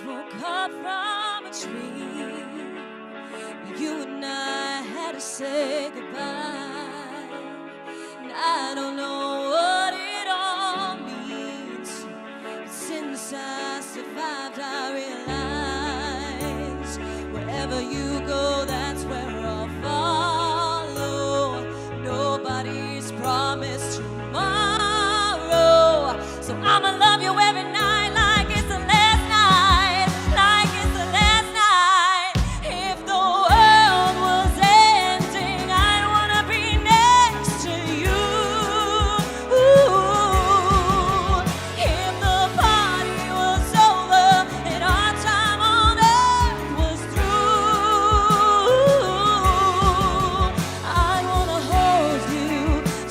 woke up from a dream. You and I had to say goodbye. And I don't know what it all means, but since I survived, I realized wherever you go, that's where I'll follow. Nobody's promised tomorrow, so I'ma love you every night like it's the last night, like it's the last night. If the world was ending, I'd wanna be next to you. Ooh. If the party was over and our time on earth was through, I wanna hold you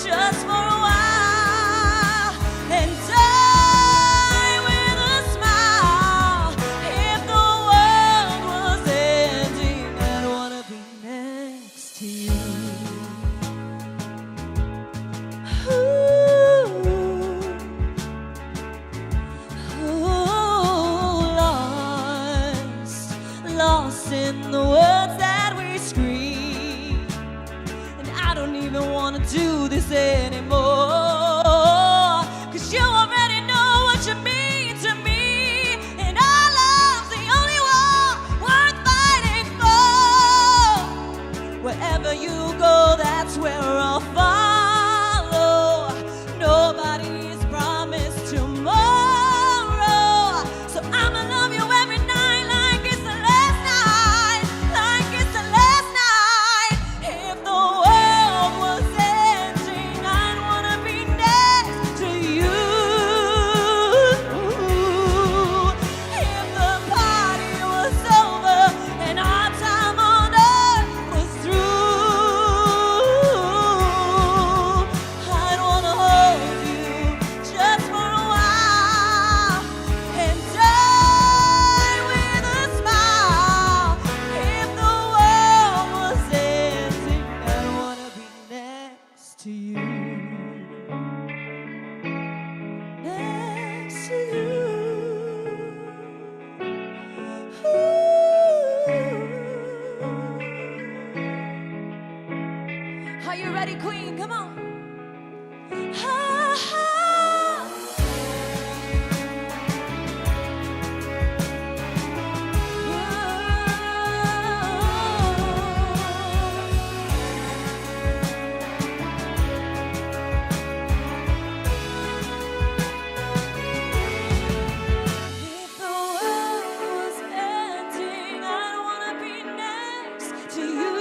just for a while and die with a smile. If the world was ending, I'd wanna be next to you. Lost in the words that we scream. And I don't even want to do this anymore, 'cause you already know what you mean to me. And our love's the only war worth fighting for. Wherever you go, that's where I'll follow. Nobody's promised tomorrow, so I'ma love you every night like it's the last night, like it's the last night. If the world was ending, I'd wanna be next to you. If the party was over and our time on earth was through, I'd wanna hold you just for a while and die with a smile. If the world was ending, I'd wanna be next to you. Next to you. Ooh. Are you ready, Queen? Come on. If the world was ending, I'd wanna be next to you.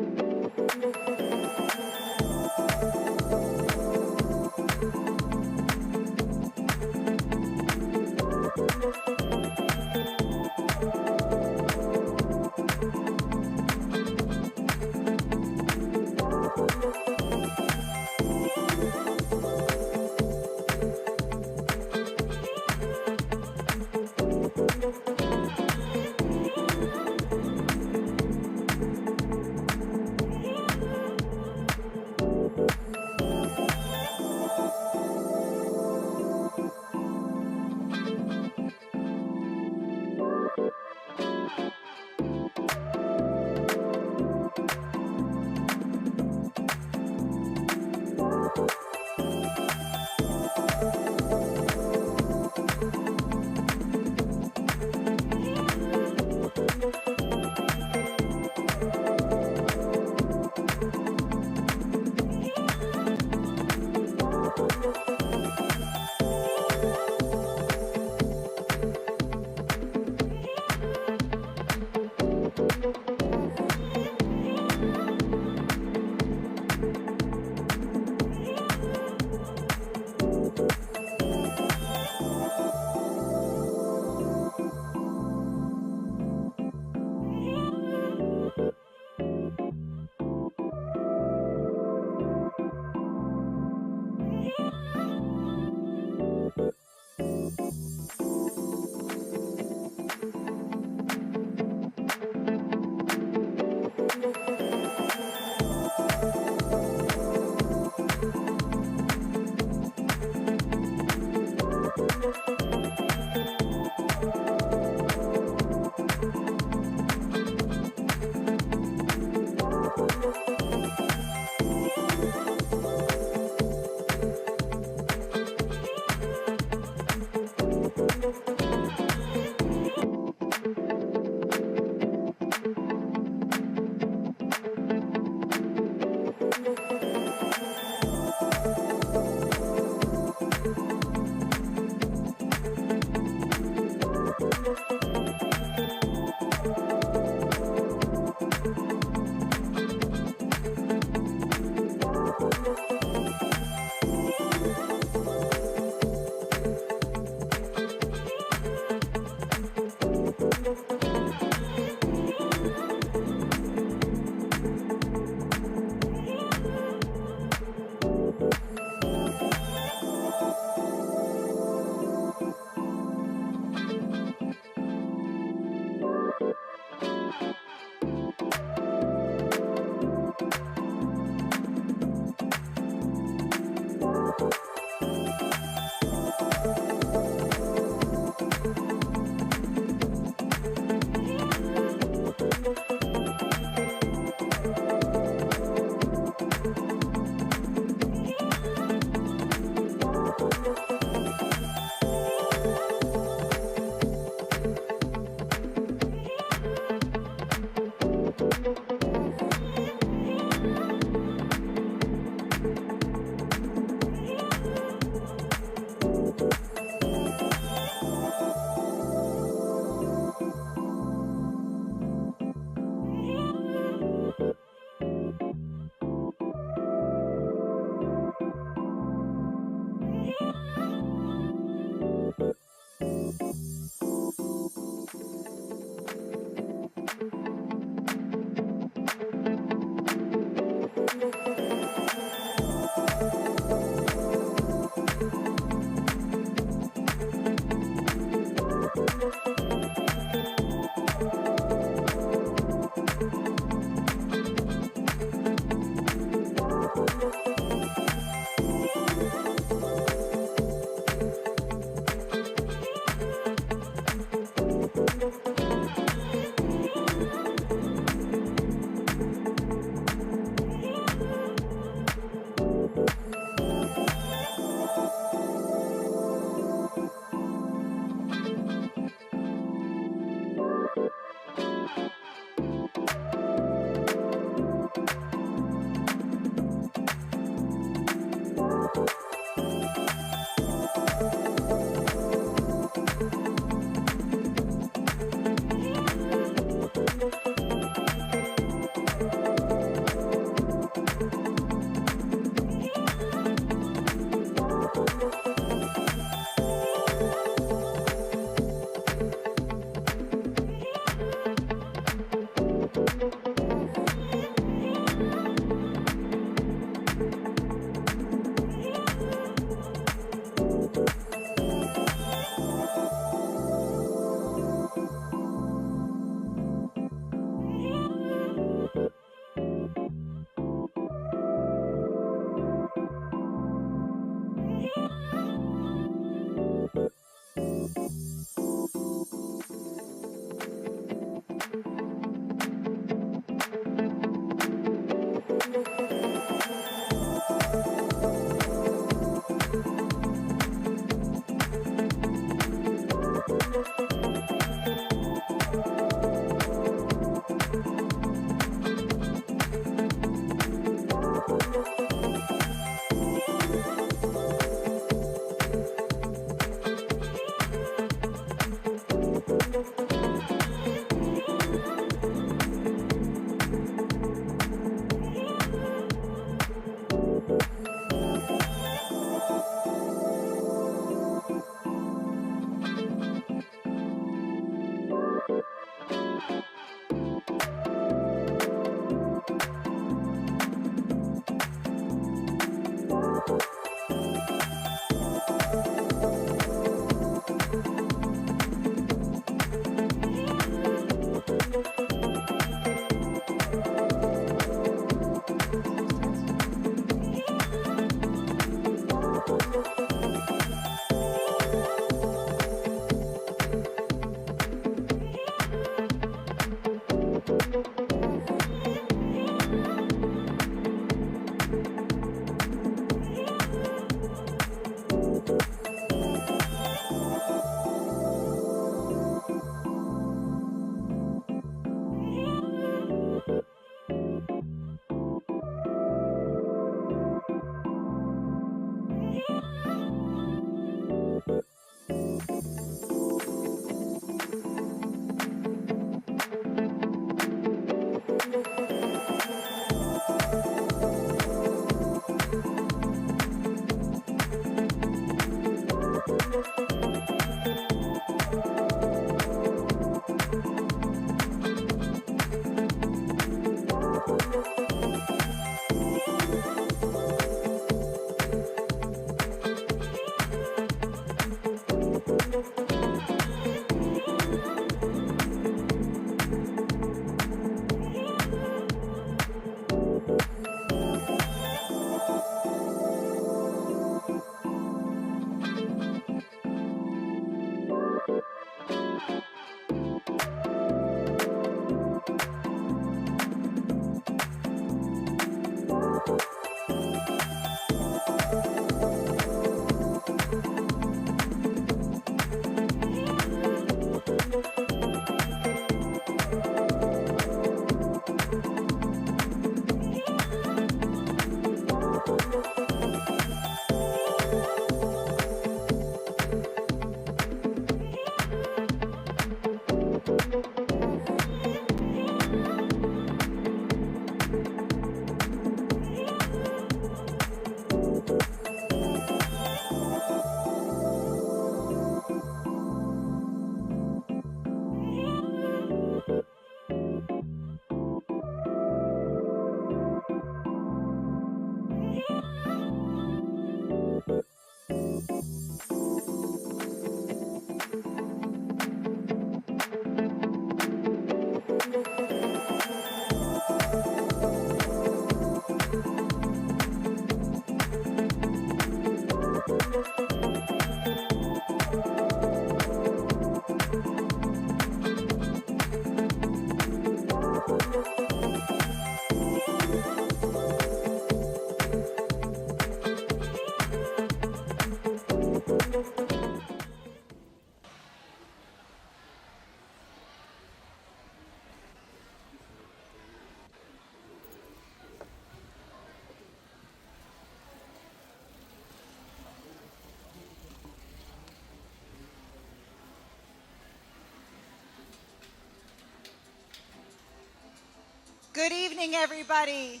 Good evening, everybody.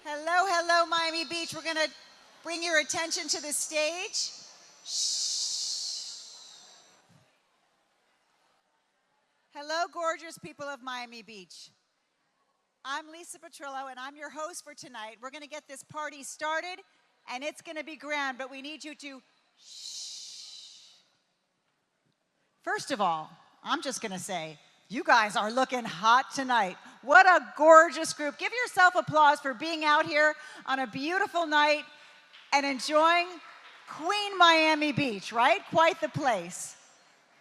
Hello, hello, Miami Beach. We're going to bring your attention to the stage. Shh. Hello, gorgeous people of Miami Beach. I'm Lisa Petrillo, and I'm your host for tonight. We're going to get this party started, and it's going to be grand, but we need you to shh. First of all, I'm just going to say, you guys are looking hot tonight. What a gorgeous group. Give yourself applause for being out here on a beautiful night and enjoying Queen Miami Beach, right? Quite the place.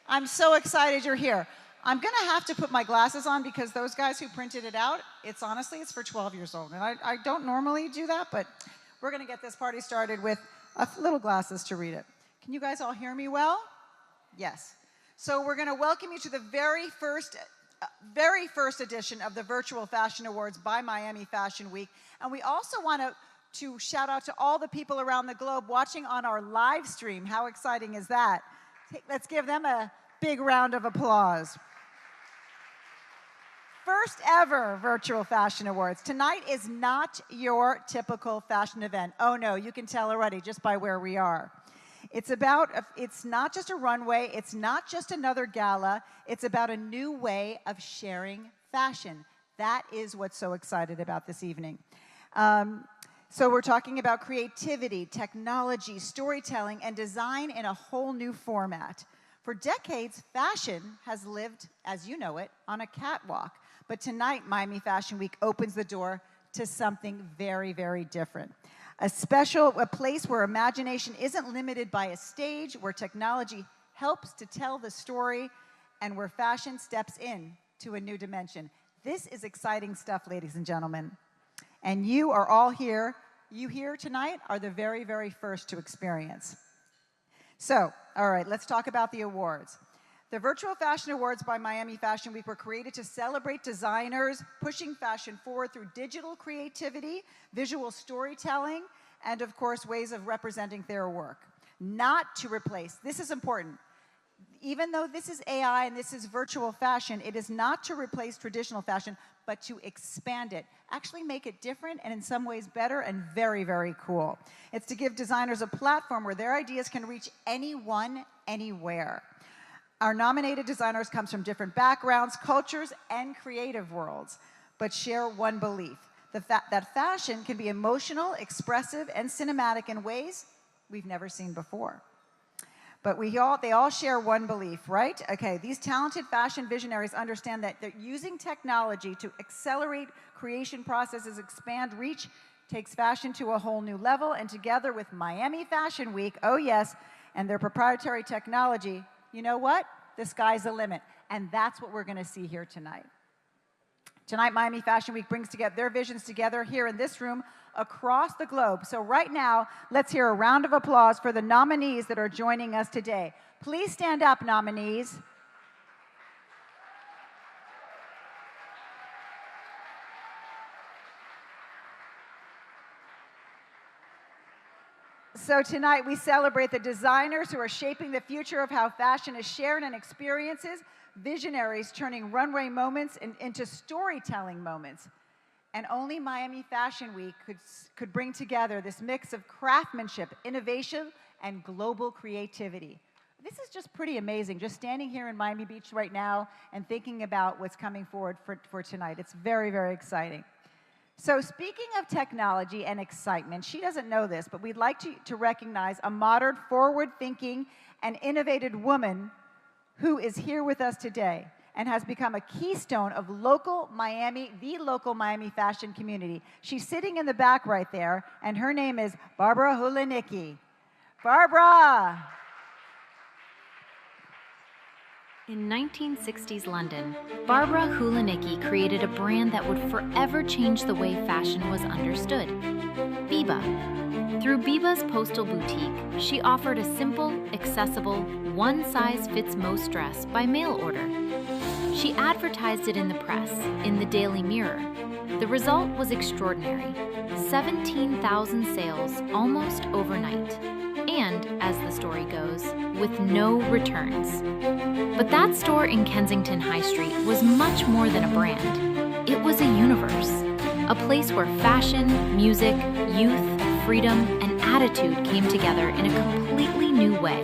I'm so excited you're here. I'm gonna have to put my glasses on because those guys who printed it out, it's for 12 years old. And I don't normally do that, but we're gonna get this party started with little glasses to read it. Can you guys all hear me well? Yes. So we're going to welcome you to the very first edition of the Virtual Fashion Awards by Miami Fashion Week. And we also want to shout out to all the people around the globe watching on our live stream. How exciting is that? Let's give them a big round of applause. First ever Virtual Fashion Awards. Tonight is not your typical fashion event. Oh no, you can tell already just by where we are. It's not just a runway, it's not just another gala, it's about a new way of sharing fashion. That is what's so excited about this evening. So we're talking about creativity, technology, storytelling, and design in a whole new format. For decades, fashion has lived, as you know it, on a catwalk. But tonight, Miami Fashion Week opens the door to something very, very different. A place where imagination isn't limited by a stage, where technology helps to tell the story, and where fashion steps in to a new dimension. This is exciting stuff, ladies and gentlemen. And you are all here. You here tonight are the very, very first to experience. So, all right, let's talk about the awards. The Virtual Fashion Awards by Miami Fashion Week were created to celebrate designers pushing fashion forward through digital creativity, visual storytelling, and of course, ways of representing their work. Not to replace, this is important. Even though this is AI and this is virtual fashion, it is not to replace traditional fashion, but to expand it. Actually make it different and in some ways better and very, very cool. It's to give designers a platform where their ideas can reach anyone, anywhere. Our nominated designers come from different backgrounds, cultures, and creative worlds, but share one belief, that fashion can be emotional, expressive, and cinematic in ways we've never seen before. But they all share one belief, right? Okay, these talented fashion visionaries understand that they're using technology to accelerate creation processes, expand reach, takes fashion to a whole new level, and together with Miami Fashion Week, oh yes, and their proprietary technology, you know what? The sky's the limit. And that's what we're gonna see here tonight. Tonight, Miami Fashion Week brings together their visions together here in this room across the globe. So right now, let's hear a round of applause for the nominees that are joining us today. Please stand up, nominees. So tonight we celebrate the designers who are shaping the future of how fashion is shared and experiences, visionaries turning runway moments into storytelling moments. And only Miami Fashion Week could bring together this mix of craftsmanship, innovation, and global creativity. This is just pretty amazing, just standing here in Miami Beach right now and thinking about what's coming forward for tonight. It's very, very exciting. So speaking of technology and excitement, she doesn't know this, but we'd like to recognize a modern, forward-thinking, and innovative woman who is here with us today and has become a keystone of the local Miami fashion community. She's sitting in the back right there, and her name is Barbara Hulenicki. Barbara! In 1960s London, Barbara Hulenicki created a brand that would forever change the way fashion was understood: Biba. Through Biba's postal boutique, she offered a simple, accessible, one-size-fits-most dress by mail order. She advertised it in the press, in the Daily Mirror. The result was extraordinary: 17,000 sales almost overnight. And, as the story goes, with no returns. But that store in Kensington High Street was much more than a brand. It was a universe, a place where fashion, music, youth, freedom, and attitude came together in a completely new way.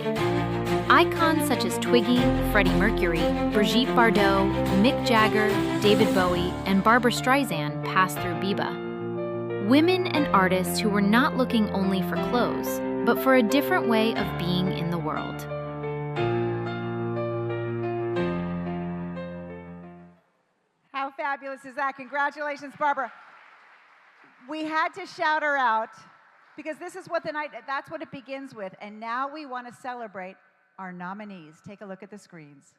Icons such as Twiggy, Freddie Mercury, Brigitte Bardot, Mick Jagger, David Bowie, and Barbra Streisand passed through Biba. Women and artists who were not looking only for clothes, but for a different way of being in the world. How fabulous is that? Congratulations, Barbara. We had to shout her out because this is what that's what it begins with. And now we want to celebrate our nominees. Take a look at the screens.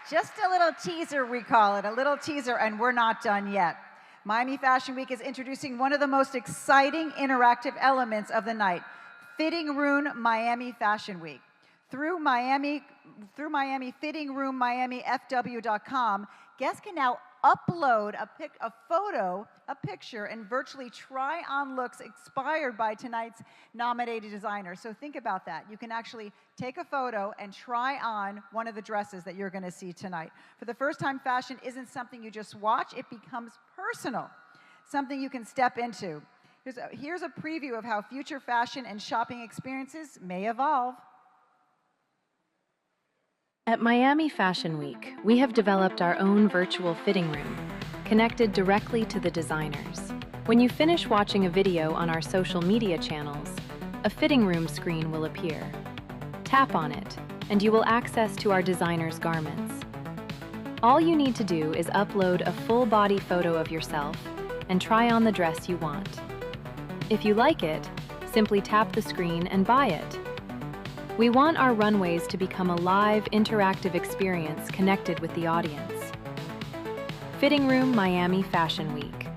Just a little teaser, we call it, a little teaser, and we're not done yet. Miami Fashion Week is introducing one of the most exciting interactive elements of the night, Fitting Room Miami Fashion Week. Through Miami Fitting Room MiamiFW.com, guests can now upload a picture, and virtually try on looks inspired by tonight's nominated designers. So think about that. You can actually take a photo and try on one of the dresses that you're going to see tonight. For the first time, fashion isn't something you just watch, it becomes personal, something you can step into. Here's a preview of how future fashion and shopping experiences may evolve. At Miami Fashion Week, we have developed our own virtual fitting room, connected directly to the designers. When you finish watching a video on our social media channels, a fitting room screen will appear. Tap on it, and you will access to our designers' garments. All you need to do is upload a full-body photo of yourself and try on the dress you want. If you like it, simply tap the screen and buy it. We want our runways to become a live, interactive experience connected with the audience. Fitting Room Miami Fashion Week.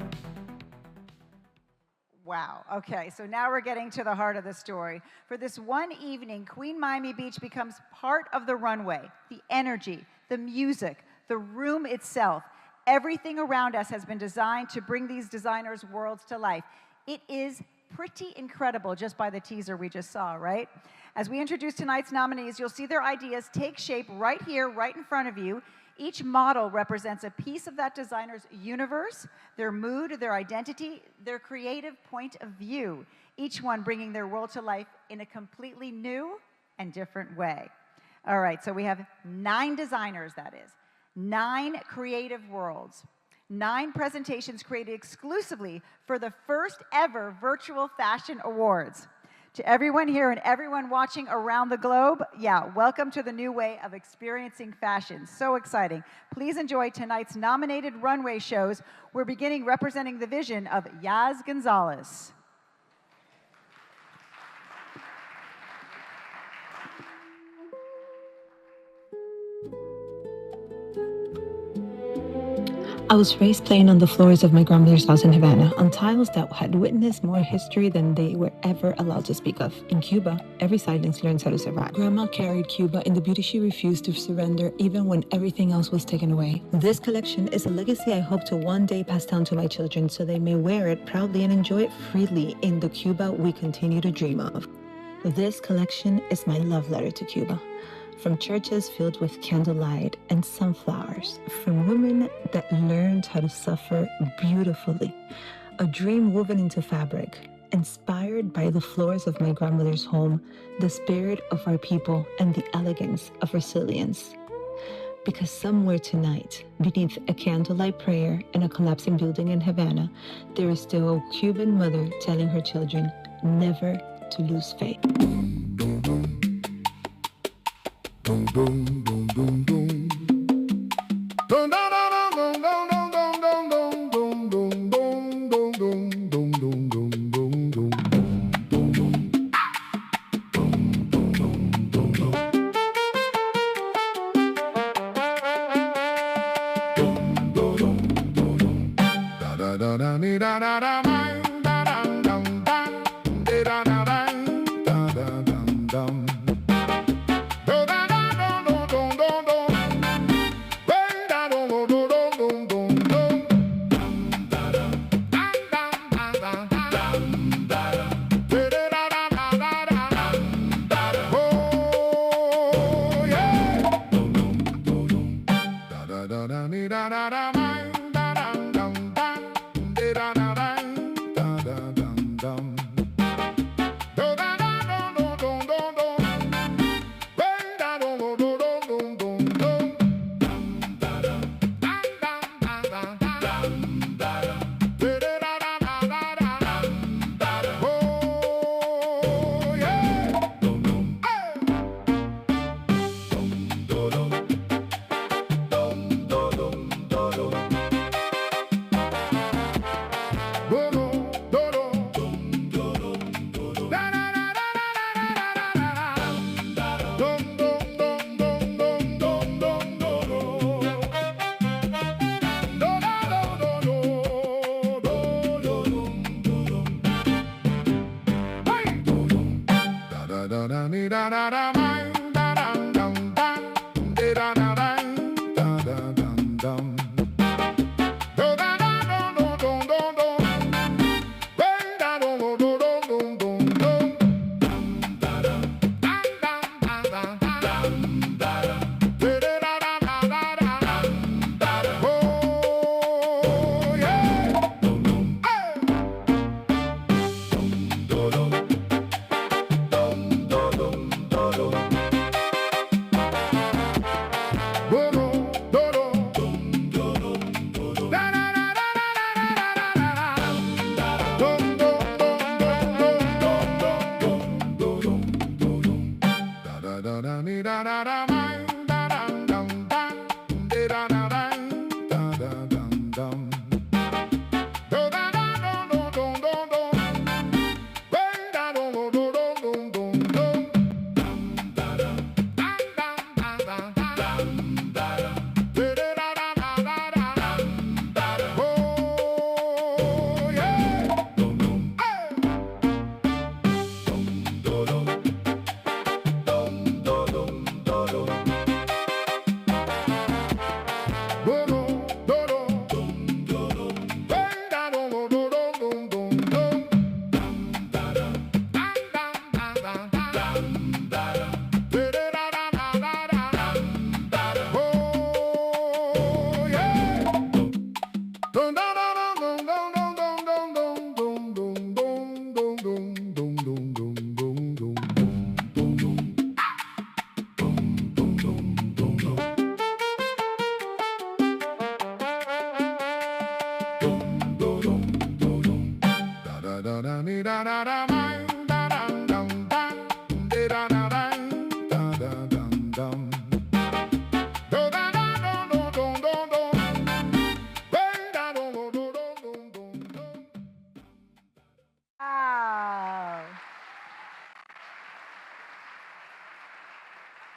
Wow, okay, so now we're getting to the heart of the story. For this one evening, Queen Miami Beach becomes part of the runway, the energy, the music, the room itself. Everything around us has been designed to bring these designers' worlds to life. It is pretty incredible just by the teaser we just saw, right? As we introduce tonight's nominees, you'll see their ideas take shape right here, right in front of you. Each model represents a piece of that designer's universe, their mood, their identity, their creative point of view, each one bringing their world to life in a completely new and different way. All right, so we have 9 designers, that is, 9 creative worlds, 9 presentations created exclusively for the first ever Virtual Fashion Awards. To everyone here and everyone watching around the globe, welcome to the new way of experiencing fashion. So exciting. Please enjoy tonight's nominated runway shows. We're beginning representing the vision of Yas Gonzalez. I was raised playing on the floors of my grandmother's house in Havana, on tiles that had witnessed more history than they were ever allowed to speak of. In Cuba, every silence learns how to survive. Grandma carried Cuba in the beauty she refused to surrender even when everything else was taken away. This collection is a legacy I hope to one day pass down to my children so they may wear it proudly and enjoy it freely in the Cuba we continue to dream of. This collection is my love letter to Cuba. From churches filled with candlelight and sunflowers, from women that learned how to suffer beautifully, a dream woven into fabric, inspired by the floors of my grandmother's home, the spirit of our people, and the elegance of resilience. Because somewhere tonight, beneath a candlelight prayer in a collapsing building in Havana, there is still a Cuban mother telling her children never to lose faith. Boom, boom, boom, boom, boom. Boom, da, da, da, boom, boom, boom, boom, boom, boom, boom, boom, boom, boom, boom, boom, boom, boom, boom, boom, boom. Da da da da da da da da da da da da da da.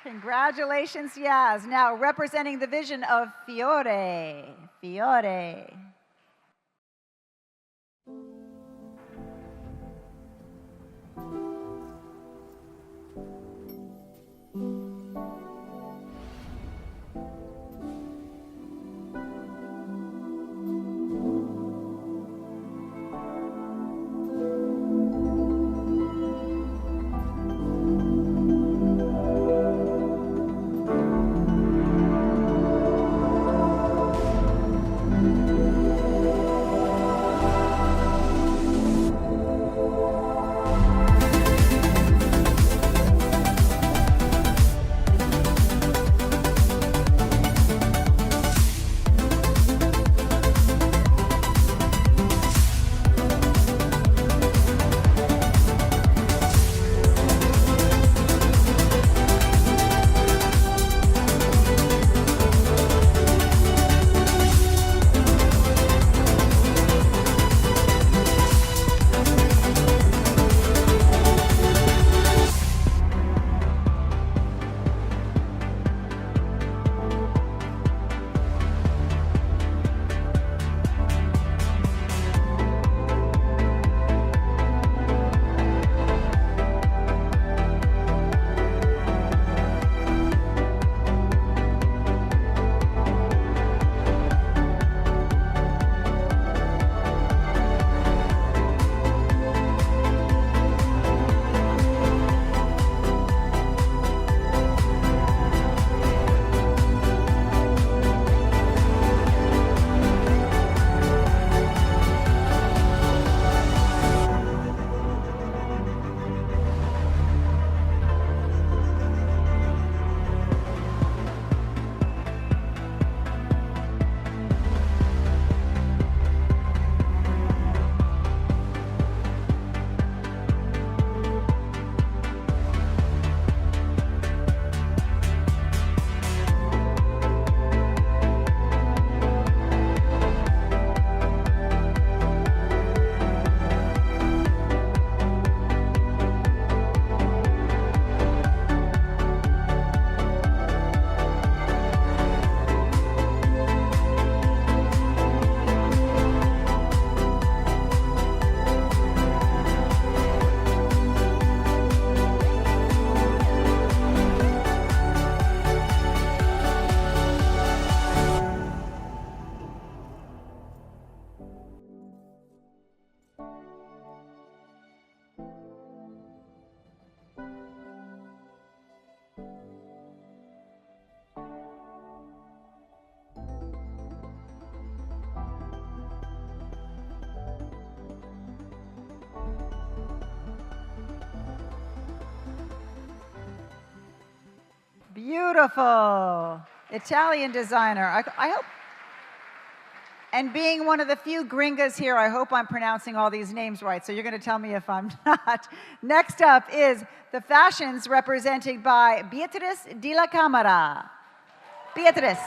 Congratulations, Yas. Now representing the vision of Fiore. Fiore. Beautiful. Italian designer. I hope, and being one of the few gringas here, I hope I'm pronouncing all these names right, so you're going to tell me if I'm not. Next up is the fashions represented by Beatriz de la Cámara. Beatriz.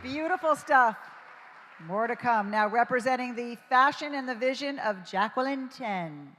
Beautiful stuff. More to come. Now representing the fashion and the vision of Jacqueline Then.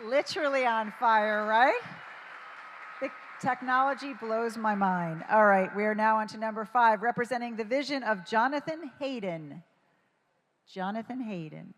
Literally on fire, right? The technology blows my mind. All right, we are now on to number 5, representing the vision of Johnathan Hayden. Johnathan Hayden.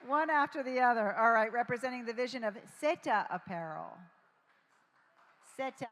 One after the other. All right, representing the vision of Seta Apparel. Seta.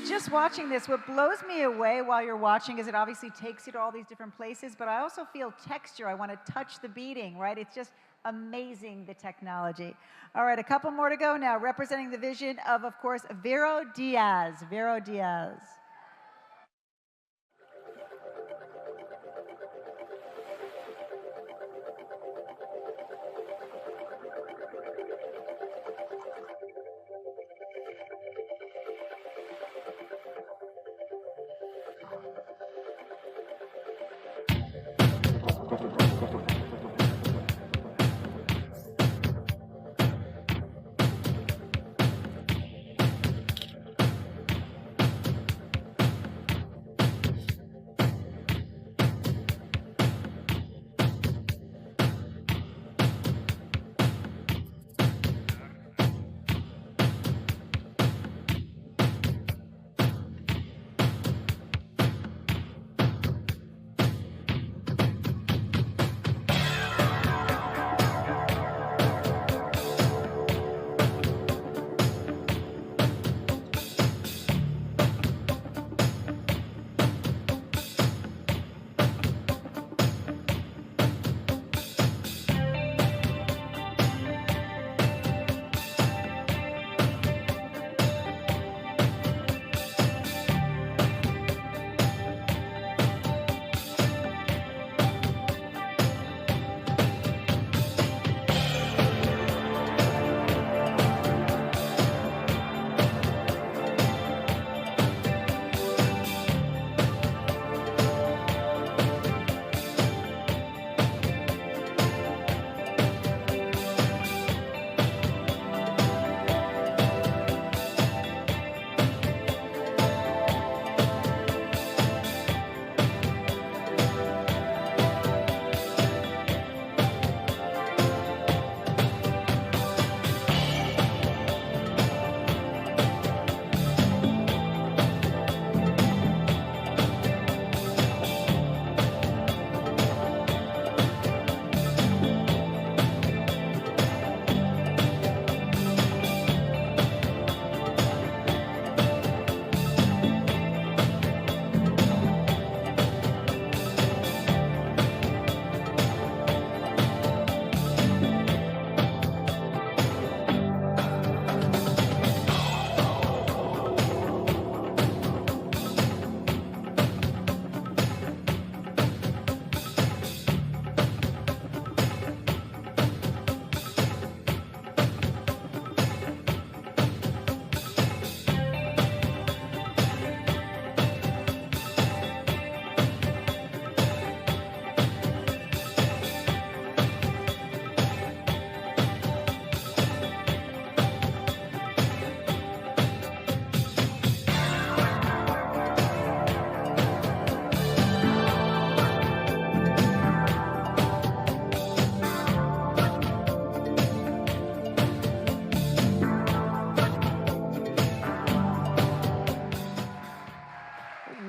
Just watching this, what blows me away while you're watching is it obviously takes you to all these different places, but I also feel texture. I want to touch the beading, right? It's just amazing, the technology. All right, a couple more to go now. Representing the vision of course, Vero Diaz. Vero Diaz.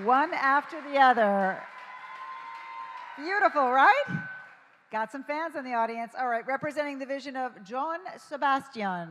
one after the other. Beautiful, right? Got some fans in the audience. All right, representing the vision of Jhoan Sebastian.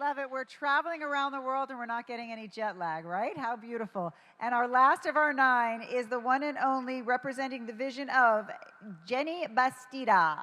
Love it. We're traveling around the world and we're not getting any jet lag, right? How beautiful. And our last of our 9 is the one and only representing the vision of Yenny Bastida.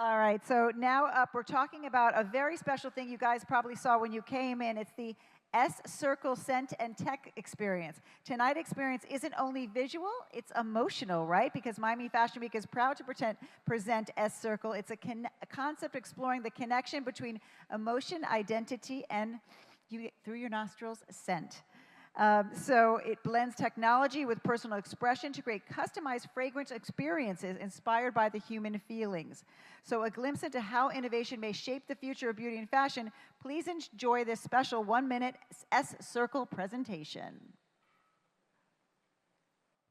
All right, so now up, we're talking about a very special thing you guys probably saw when you came in. It's the S-Circle Scent and Tech Experience. Tonight's experience isn't only visual, it's emotional, right? Because Miami Fashion Week is proud to present S-Circle. It's a concept exploring the connection between emotion, identity, and through your nostrils, scent. So it blends technology with personal expression to create customized fragrance experiences inspired by the human feelings. So a glimpse into how innovation may shape the future of beauty and fashion. Please enjoy this special 1-minute S-Circle presentation.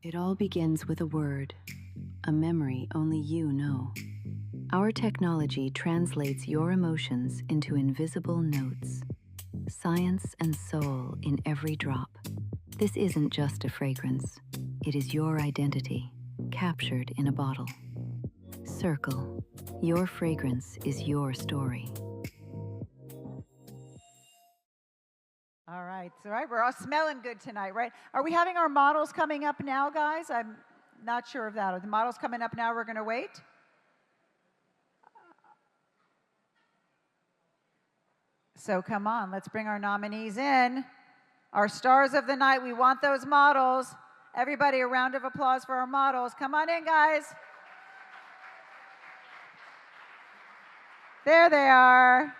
It all begins with a word, a memory only you know. Our technology translates your emotions into invisible notes. Science and soul in every drop. This isn't just a fragrance. It is your identity, captured in a bottle. Circle. Your fragrance is your story. All right, we're all smelling good tonight, right? Are we having our models coming up now, guys? I'm not sure of that. Are the models coming up now? We're going to wait? So come on, let's bring our nominees in. Our stars of the night, we want those models. Everybody, a round of applause for our models. Come on in, guys. There they are.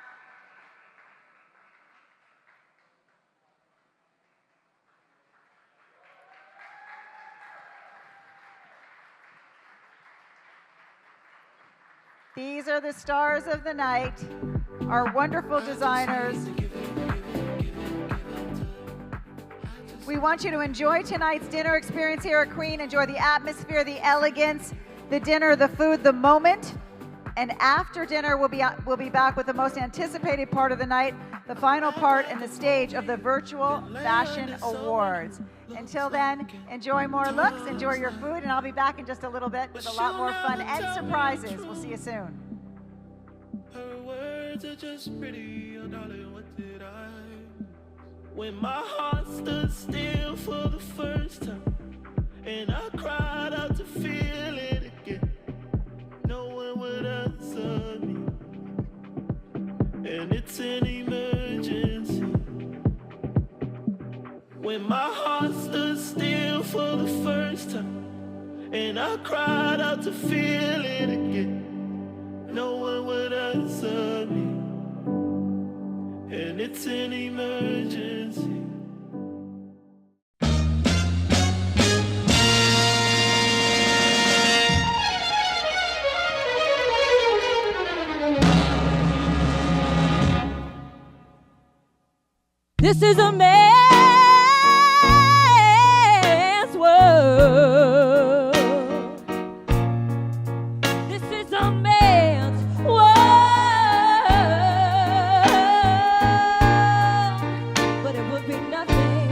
These are the stars of the night, our wonderful designers. We want you to enjoy tonight's dinner experience here at Queen. Enjoy the atmosphere, the elegance, the dinner, the food, the moment. And after dinner, we'll be back with the most anticipated part of the night, the final part and the stage of the Virtual Fashion Awards. Until then, enjoy more looks, enjoy your food, and I'll be back in just a little bit with a lot more fun and surprises. We'll see you soon. Her words are just pretty, oh darling, what did I? When my heart stood still for the first time, and I cried out to feel it again, no one would answer me, and it's an emergency. When my heart stood still for the first time, and I cried out to feel it again, no one would answer me, and it's an emergency. This is a man's world. This is a man's world. But it would be nothing,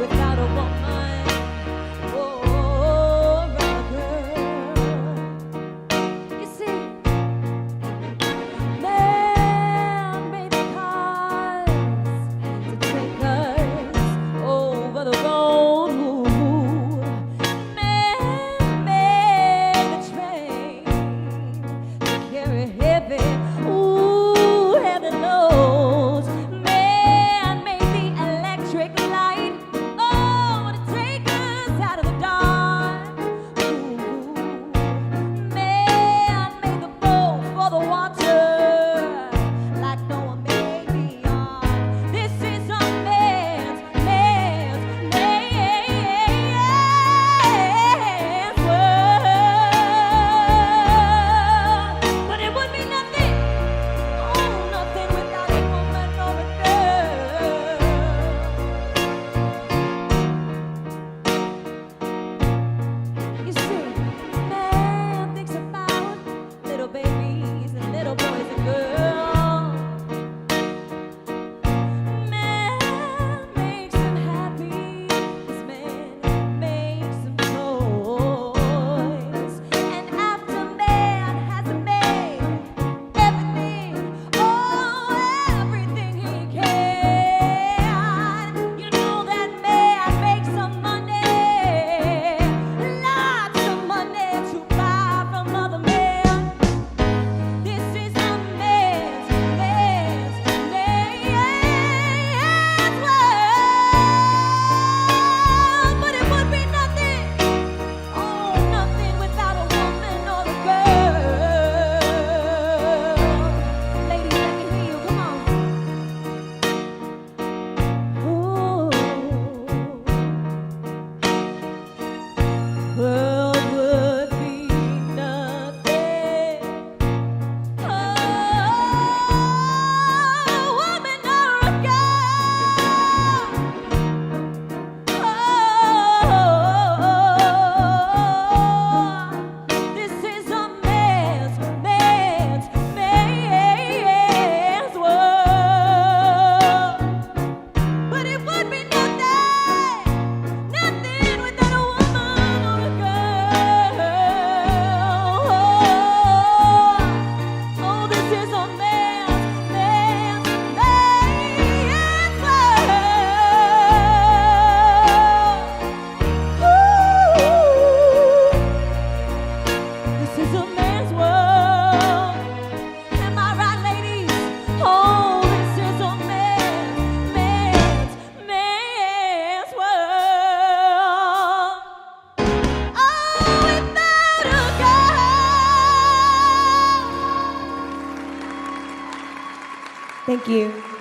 without a woman or a girl. You see, Thank you.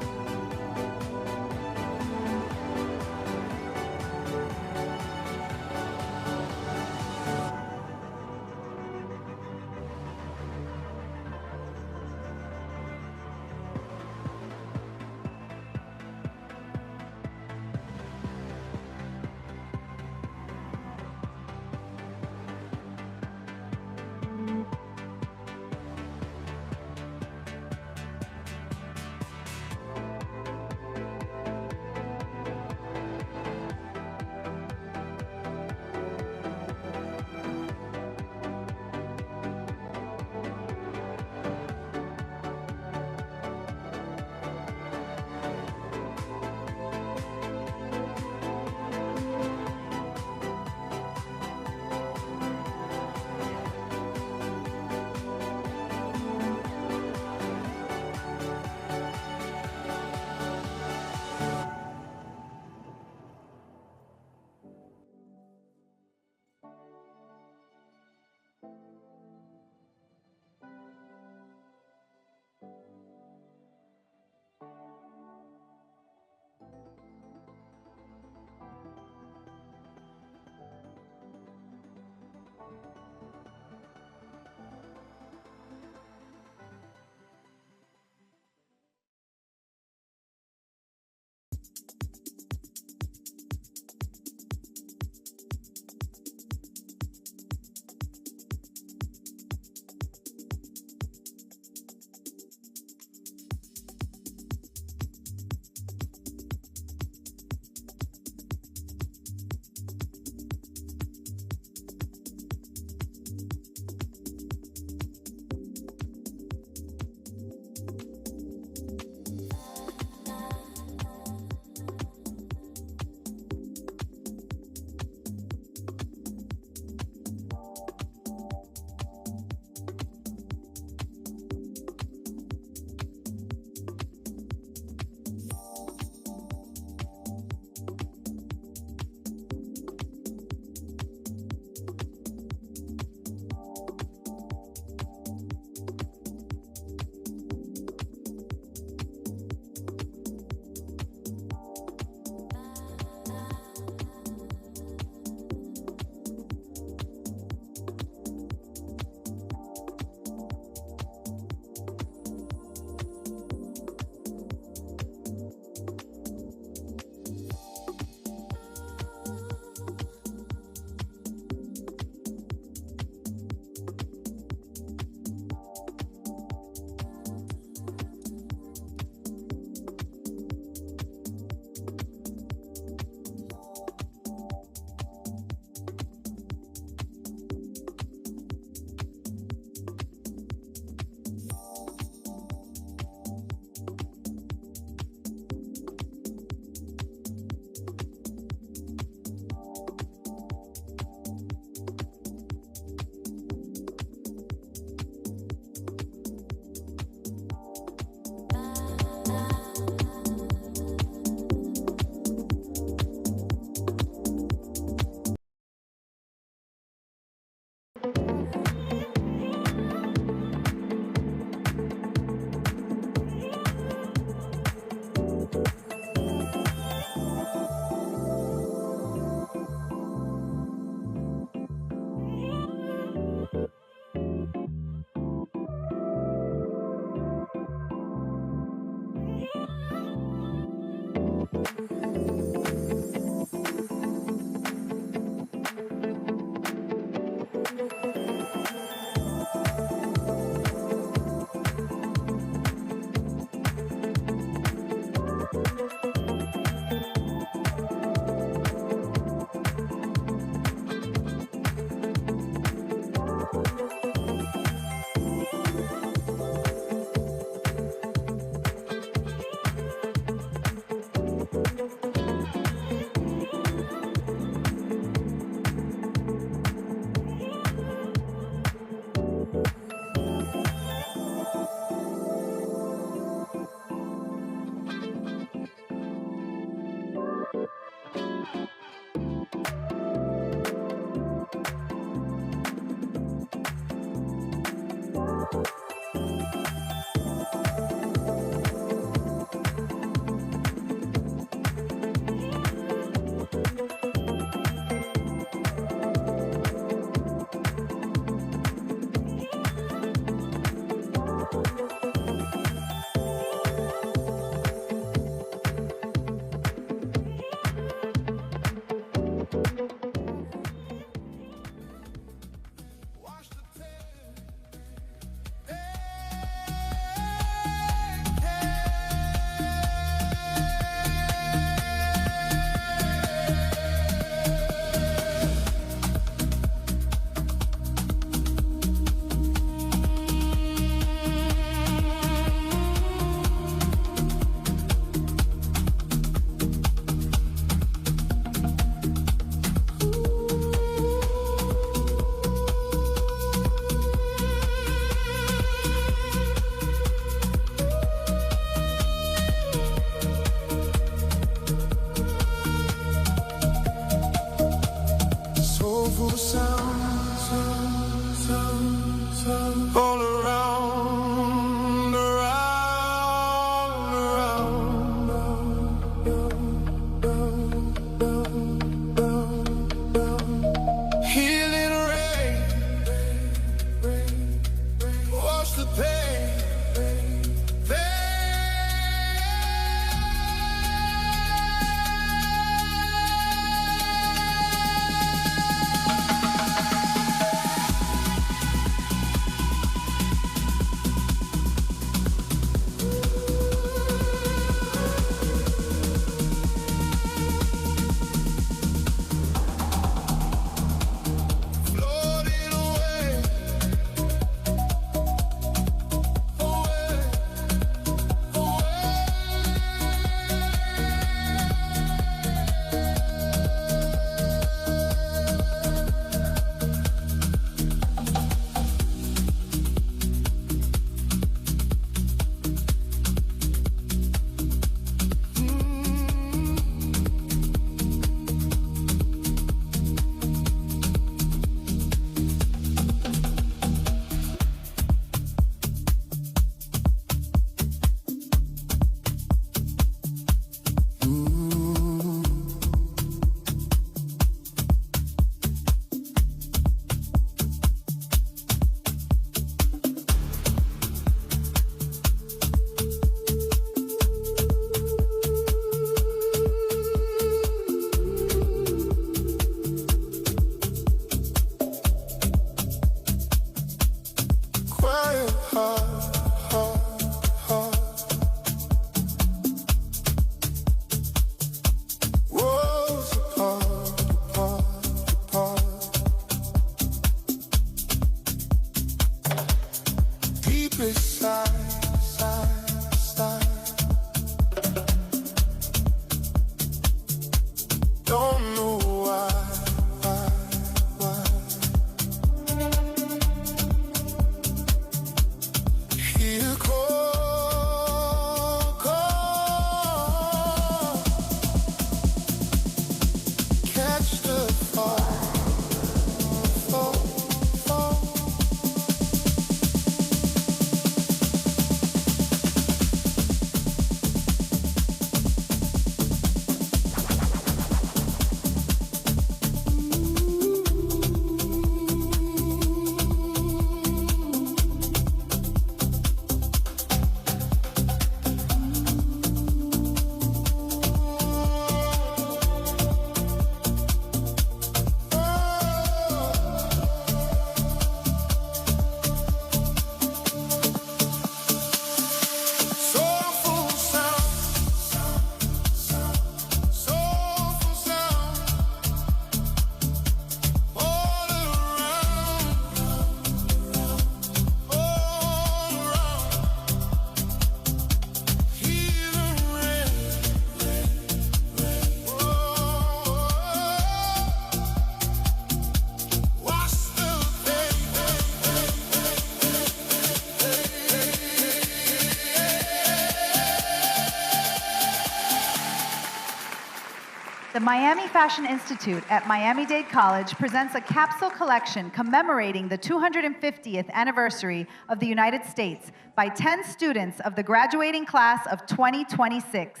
The Miami Fashion Institute at Miami-Dade College presents a capsule collection commemorating the 250th anniversary of the United States by 10 students of the graduating class of 2026.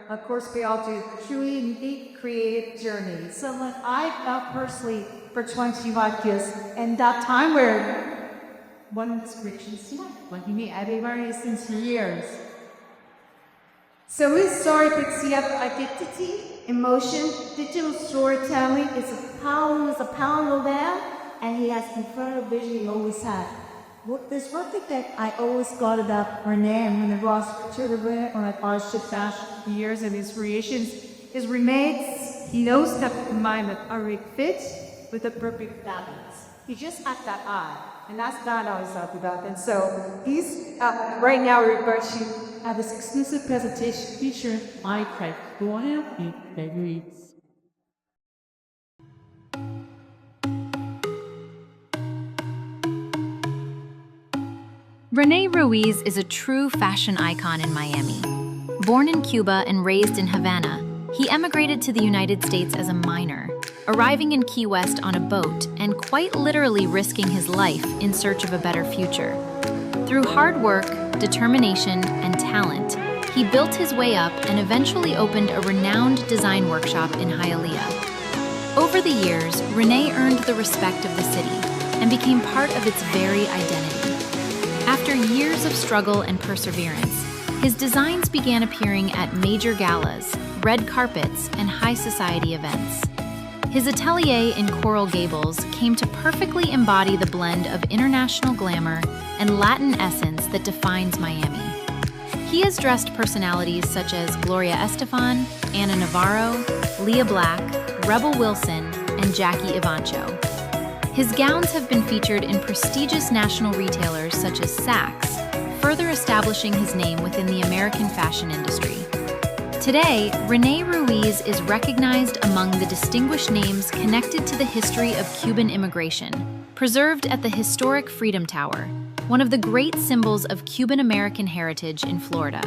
Of course, we all do truly unique creative journey. Someone I felt personally for 25 years, and that time where one restrictions when you meet everybody since years. So we started with CF identity, emotion, digital storytelling. It's a power of that, and he has incredible vision he always had. There's one thing that I always thought about Rene and when the Ross Richard when I watched fashion for years and his creations is Rene's, he knows that combine the perfect fit with the perfect balance. He just had that eye, and that's not always talked about. And so he's right now we're about to have this exclusive presentation featuring my craft. Go on in, Beatriz. Rene Ruiz is a true fashion icon in Miami. Born in Cuba and raised in Havana, he emigrated to the United States as a minor, arriving in Key West on a boat and quite literally risking his life in search of a better future. Through hard work, determination, and talent, he built his way up and eventually opened a renowned design workshop in Hialeah. Over the years, Rene earned the respect of the city and became part of its very identity. After years of struggle and perseverance, his designs began appearing at major galas, red carpets, and high society events. His atelier in Coral Gables came to perfectly embody the blend of international glamour and Latin essence that defines Miami. He has dressed personalities such as Gloria Estefan, Ana Navarro, Leah Black, Rebel Wilson, and Jackie Evancho. His gowns have been featured in prestigious national retailers such as Saks, further establishing his name within the American fashion industry. Today, Rene Ruiz is recognized among the distinguished names connected to the history of Cuban immigration, preserved at the historic Freedom Tower, one of the great symbols of Cuban-American heritage in Florida.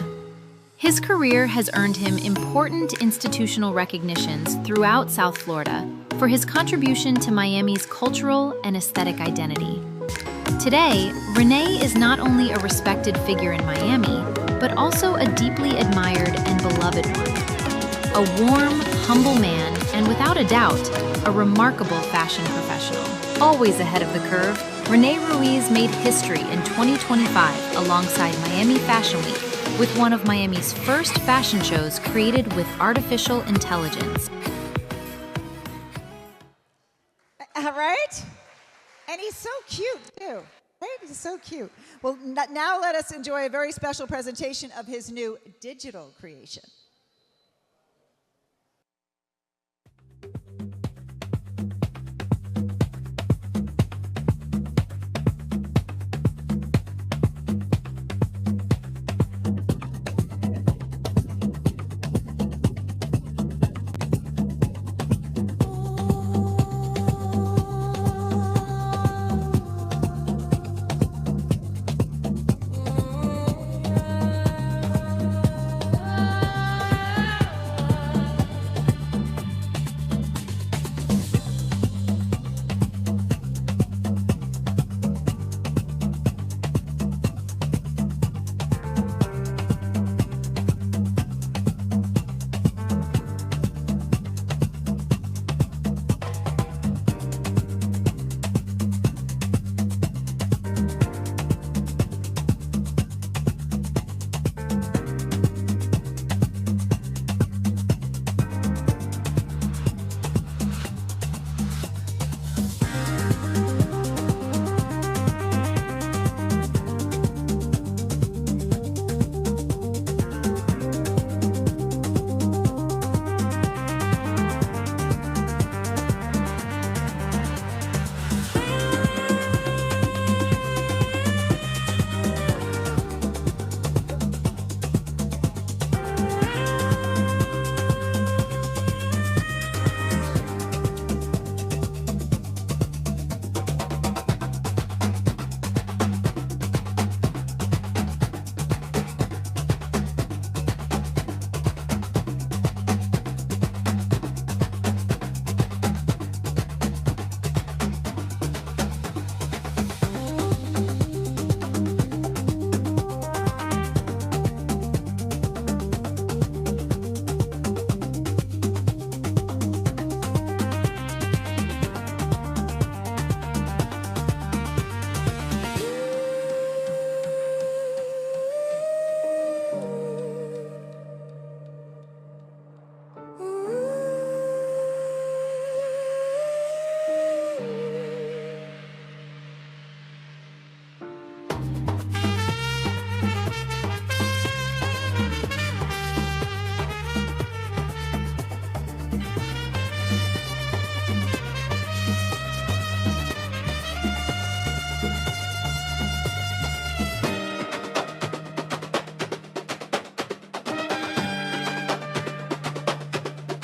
His career has earned him important institutional recognitions throughout South Florida for his contribution to Miami's cultural and aesthetic identity. Today, Rene is not only a respected figure in Miami, but also a deeply admired and beloved one. A warm, humble man, and without a doubt, a remarkable fashion professional. Always ahead of the curve, Rene Ruiz made history in 2025 alongside Miami Fashion Week with one of Miami's first fashion shows created with artificial intelligence. All right? And he's so cute, too. Right? He's so cute. Well, now let us enjoy a very special presentation of his new digital creation.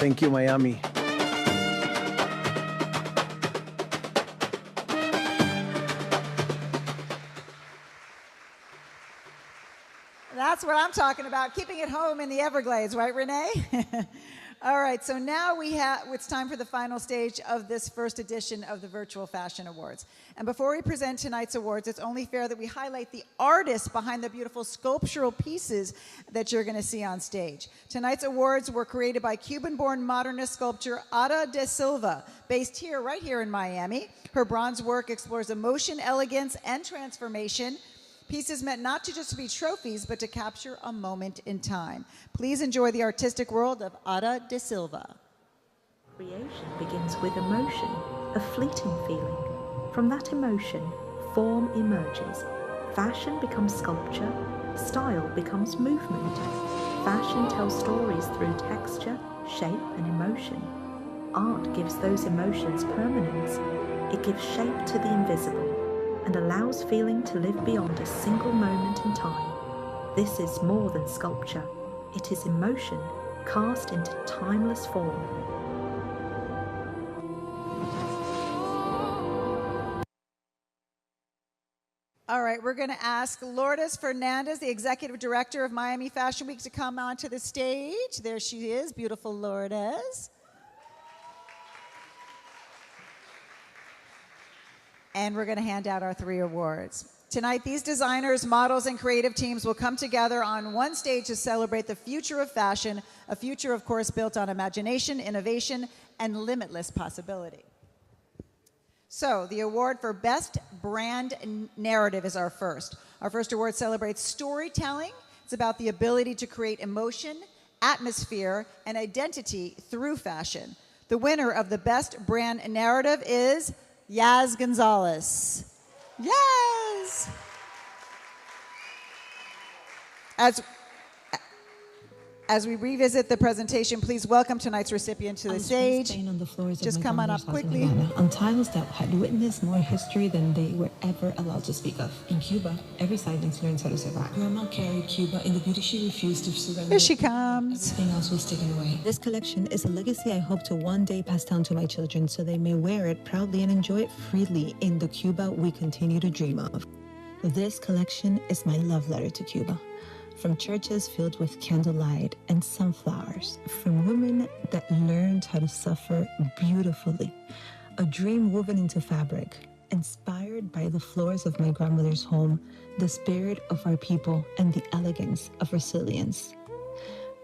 Thank you, Miami. That's what I'm talking about, keeping it home in the Everglades, right, Rene? All right, so now it's time for the final stage of this first edition of the Virtual Fashion Awards. And before we present tonight's awards, it's only fair that we highlight the artists behind the beautiful sculptural pieces that you're going to see on stage. Tonight's awards were created by Cuban-born modernist sculptor Ada de Silva, based right here in Miami. Her bronze work explores emotion, elegance, and transformation. Pieces meant not to just be trophies, but to capture a moment in time. Please enjoy the artistic world of Ada de Silva. Creation begins with emotion, a fleeting feeling. From that emotion, form emerges. Fashion becomes sculpture, Style becomes movement. Fashion tells stories through texture, shape, and emotion. Art gives those emotions permanence. It gives shape to the invisible and allows feeling to live beyond a single moment in time. This is more than sculpture. It is emotion cast into timeless form. All right, we're going to ask Lourdes Fernandez, the executive director of Miami Fashion Week, to come onto the stage. There she is, beautiful Lourdes. And we're going to hand out our 3 awards. Tonight, these designers, models, and creative teams will come together on one stage to celebrate the future of fashion, a future, of course, built on imagination, innovation, and limitless possibility. So, the award for Best Brand Narrative is our first. Our first award celebrates storytelling. It's about the ability to create emotion, atmosphere, and identity through fashion. The winner of the Best Brand Narrative is Yas Gonzalez. Yes! As we revisit the presentation, please welcome tonight's recipient to the stage. On the floors Just of come on up quickly. On tiles that had witnessed more history than they were ever allowed to speak of. In Cuba, every sidelings learns how to survive. Grandma carried Cuba in the beauty she refused to surrender. Here she comes. Everything else was taken away. This collection is a legacy I hope to one day pass down to my children so they may wear it proudly and enjoy it freely in the Cuba we continue to dream of. This collection is my love letter to Cuba. From churches filled with candlelight and sunflowers, from women that learned how to suffer beautifully, a dream woven into fabric, inspired by the floors of my grandmother's home, the spirit of our people, and the elegance of resilience.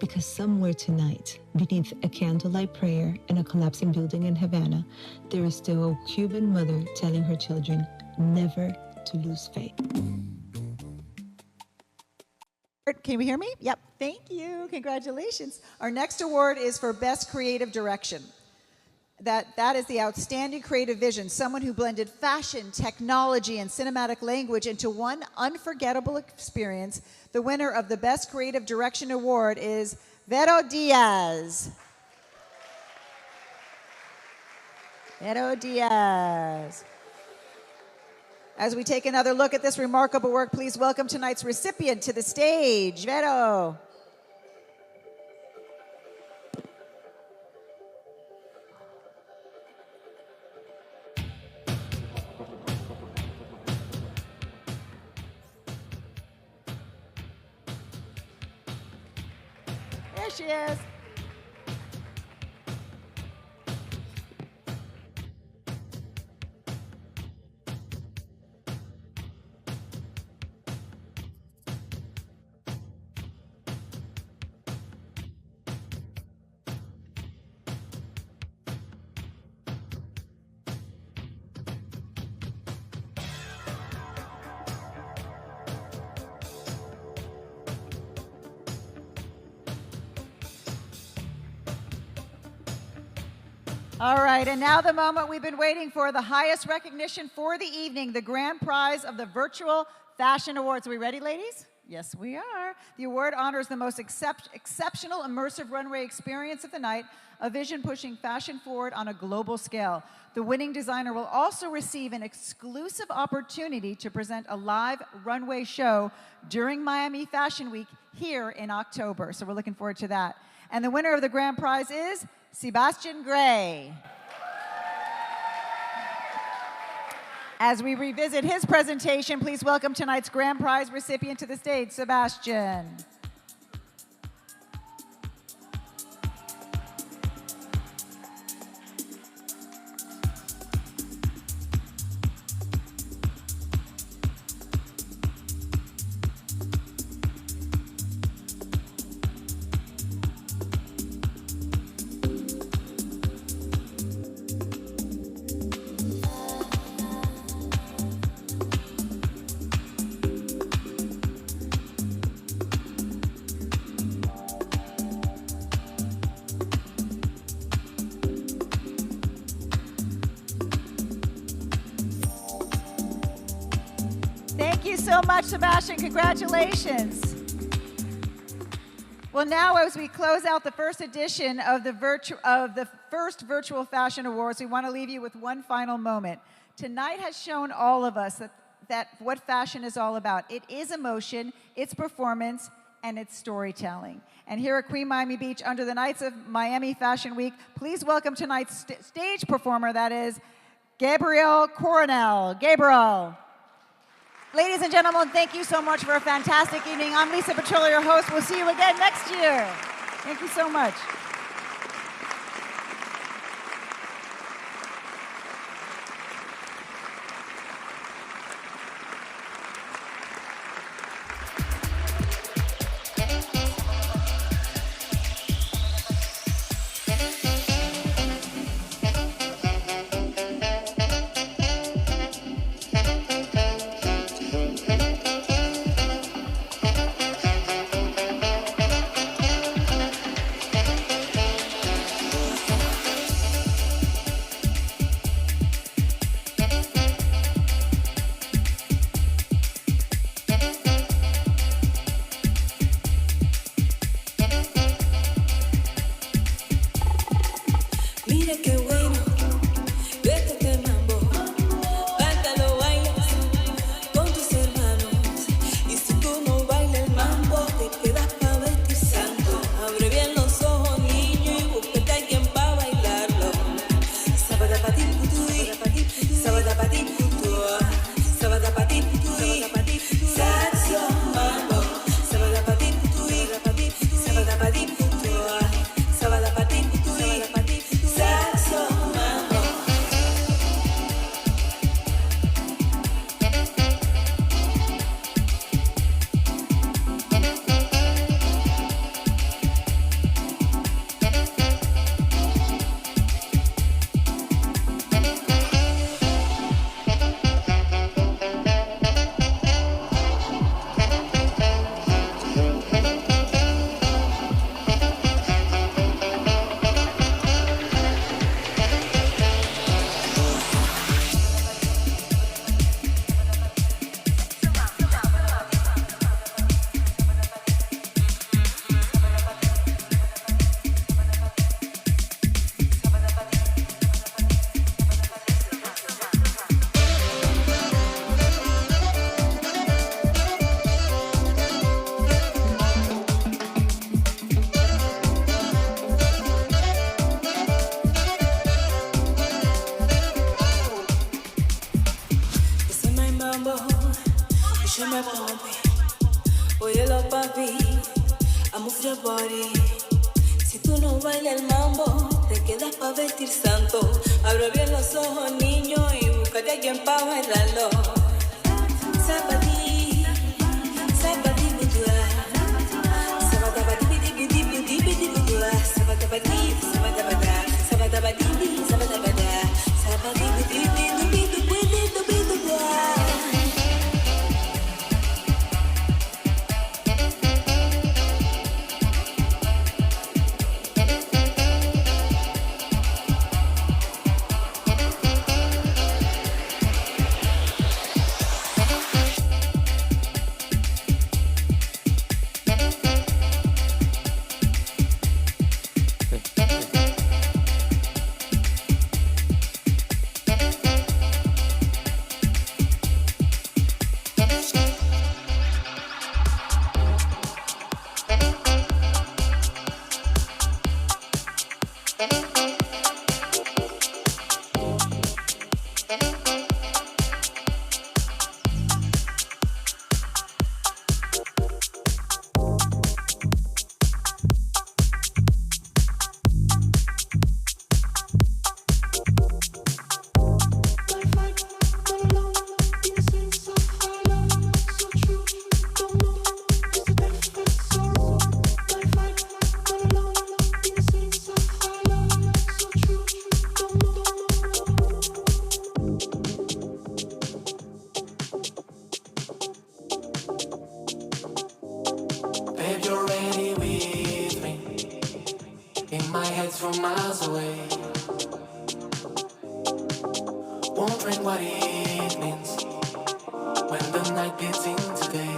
Because somewhere tonight, beneath a candlelight prayer in a collapsing building in Havana, there is still a Cuban mother telling her children never to lose faith. Can you hear me? Yep. Thank you. Congratulations. Our next award is for Best Creative Direction. That is the outstanding creative vision, someone who blended fashion, technology, and cinematic language into one unforgettable experience. The winner of the Best Creative Direction Award is Vero Diaz. Vero Diaz. As we take another look at this remarkable work, please welcome tonight's recipient to the stage, Vero. There she is. All right, and now the moment we've been waiting for, the highest recognition for the evening, the grand prize of the Virtual Fashion Awards. Are we ready, ladies? Yes, we are. The award honors the most exceptional immersive runway experience of the night, a vision pushing fashion forward on a global scale. The winning designer will also receive an exclusive opportunity to present a live runway show during Miami Fashion Week here in October. So we're looking forward to that. And the winner of the grand prize is Sebastian Grey. As we revisit his presentation, please welcome tonight's grand prize recipient to the stage, Sebastian. so much, Sebastian. Congratulations. Well, now as we close out the first edition of the first Virtual Fashion Awards, we want to leave you with one final moment. Tonight has shown all of us that what fashion is all about. It is emotion, it's performance, and it's storytelling. And here at Queen Miami Beach, under the Nights of Miami Fashion Week, please welcome tonight's stage performer, that is Gabriel Coronel. Gabriel. Ladies and gentlemen, thank you so much for a fantastic evening. I'm Lisa Petrillo, your host. We'll see you again next year. Thank you so much. Wondering what it means when the night gets in today.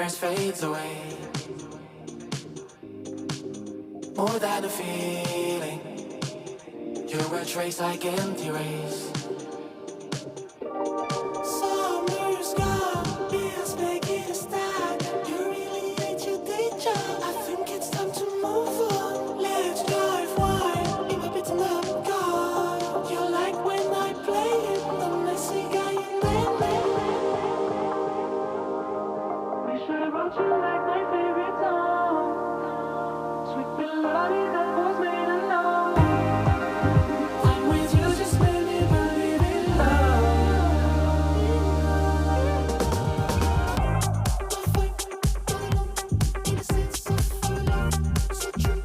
Fades away. More than a feeling, you're a trace I can't erase. Summer's gone, bills making a start. You really hate your day job. I think it's time to move on. Let's drive wide in a beaten up car. You're like when I play it, the messy guy in there. I wrote you like my favorite song. Sweet melody that was made alone. I'm with you, just let me believe in love. Innocence of our love, so true.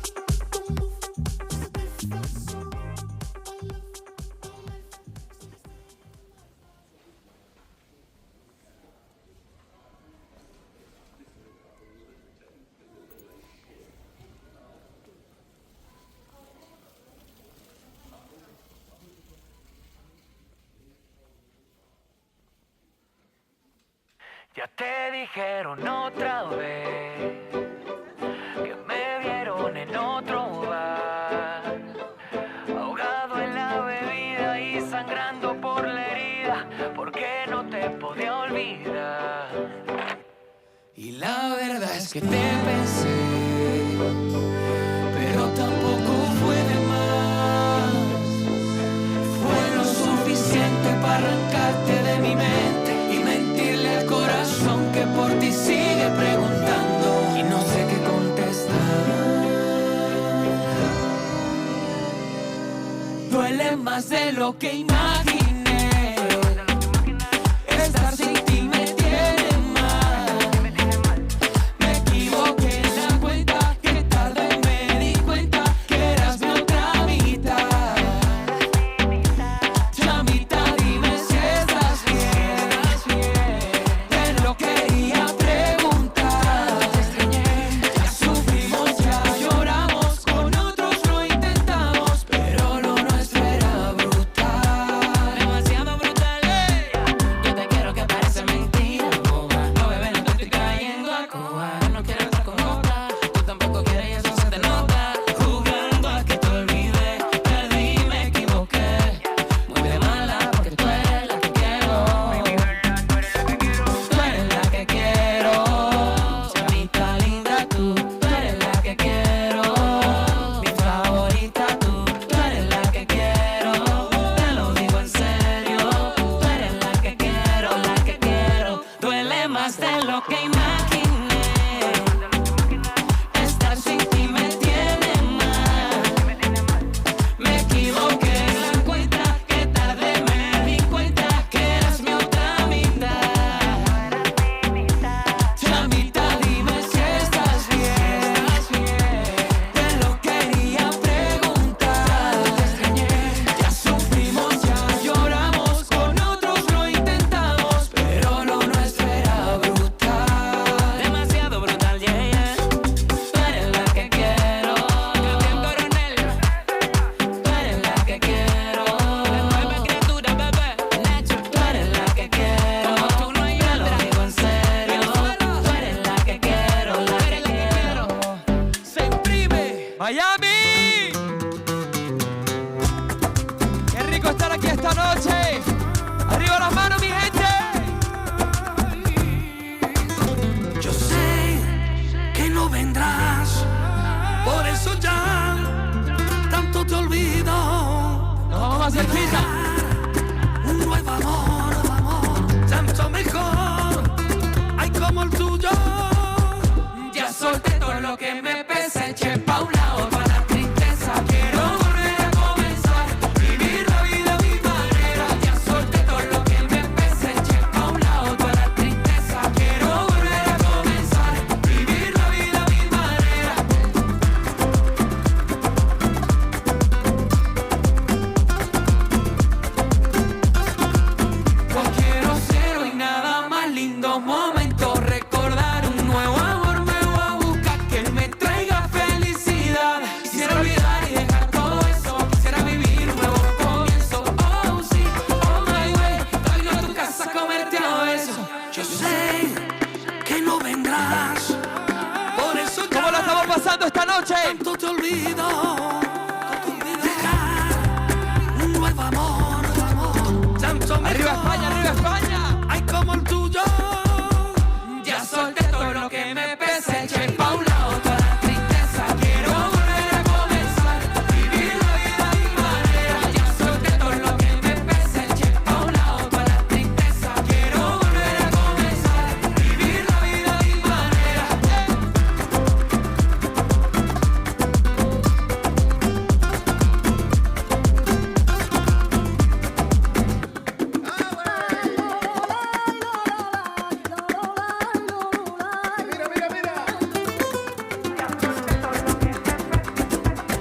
Ya te dijeron otra vez que me vieron en otro bar, ahogado en la bebida y sangrando por la herida, porque no te podía olvidar. Y la verdad es que te pensé, pero tampoco fue de más. Fue lo suficiente para arrancarte de mi mente y mentirle al corazón que por ti sigue preguntando y no sé qué contestar. Duele más de lo que imaginé. Estar sin ti me tiene mal. Me equivoqué en la cuenta, que tarde me di cuenta que eras mi otra mitad. Chamita, dime si estás bien. Te lo quería preguntar. Ya sufrimos, ya lloramos, con otros lo intentamos, pero lo nuestro era brutal. celebrando esta noche. Tanto te olvido, dejar un nuevo amor, tanto mejor. Arriba España, arriba España. Ay, como el tuyo. Ya solté todo lo que me pesa, eché pa' un lado toda la tristeza. Quiero volver a comenzar, vivir la vida a mi manera. Ya solté todo lo que me pesa, eché pa' un lado toda la tristeza. Quiero volver a comenzar, vivir la vida a mi manera.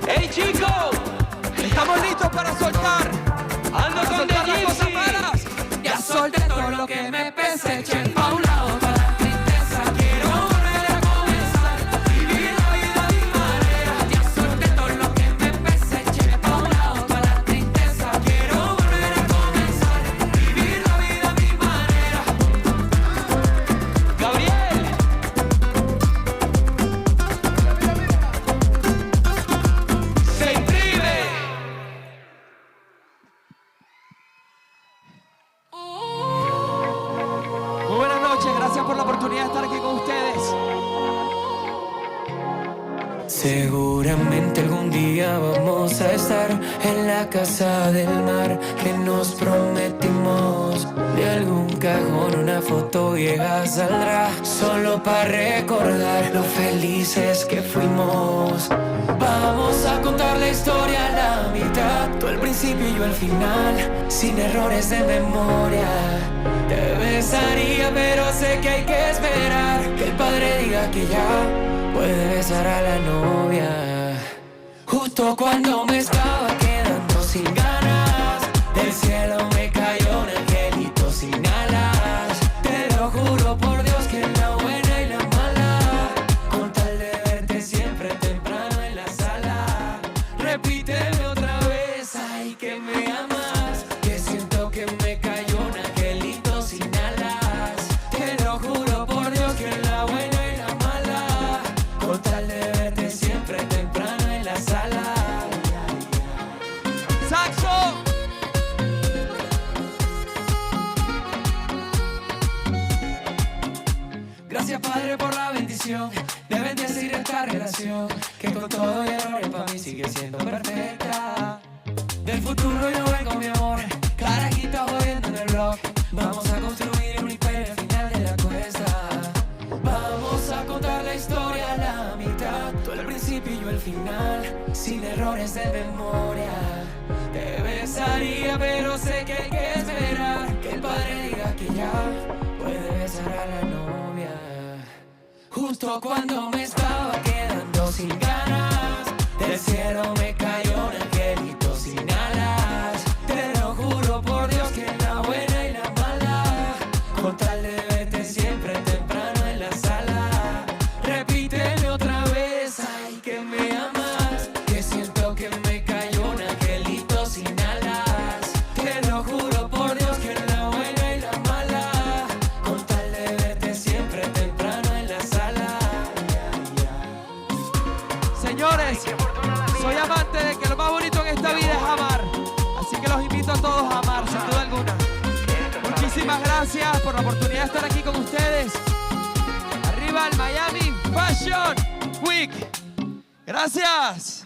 ¡Ey, chicos! Estamos listos para soltar. Ando con soltar las cosas Gypsy. malas. Ya solté todo lo que me pesa, eché pa' un lado toda la tristeza. Quiero volver a comenzar, vivir la vida a mi manera. Ya solté todo lo que me pesa, eché pa' un lado toda la tristeza. Quiero volver a comenzar, vivir la vida a mi manera. Gabriel. Se inscribe. Muy buenas noches, gracias por la oportunidad de estar aquí con ustedes. Seguramente algún día vamos a estar en la casa del mar que nos prometimos. De algún cajón una foto vieja saldrá, solo para recordar lo felices que fuimos. Vamos a contar la historia a la mitad, tú al principio y yo al final, sin errores de memoria. Te besaría pero sé que hay que esperar que el padre diga que ya puede besar a la novia. Justo cuando me estaba quedando sin ganas, del cielo me cayó un angelito sin alas. Te lo juro por Dios que en la buena y la mala, con tal de verte siempre temprano en la sala. Repíteme otra vez, ay que me amas, que siento que me cayó un angelito sin alas. Te lo juro por Dios que en la buena y la mala, con tal de verte siempre temprano en la sala. ¡Saxo! Gracias Padre por la bendición de bendecir esta relación, que con todo y errores para mí sigue siendo perfecta. Del futuro yo vengo mi amor, carajita jodiendo en el blog. Vamos a construir un imperio al final de la cuesta. Vamos a contar la historia a la mitad, tú al principio y yo al final, sin errores de memoria. Te besaría pero sé que hay que esperar que el padre diga que ya puede besar a la novia. Justo cuando me estaba quedando sin ganas, del cielo me cayó un angelito sin alas. Te lo juro por Dios que en la buena y la mala, con tal de verte siempre temprano en la sala. Repíteme otra vez, ay que me amas, que siento que me cayó un angelito sin alas. Te lo juro por Dios que en la buena y la mala, con tal de verte siempre temprano en la sala. Señores, soy amante de que lo más bonito en esta vida es amar. Así que los invito a todos a amar, sin duda alguna. Muchísimas gracias por la oportunidad de estar aquí con ustedes. Arriba el Miami Fashion Week. Gracias.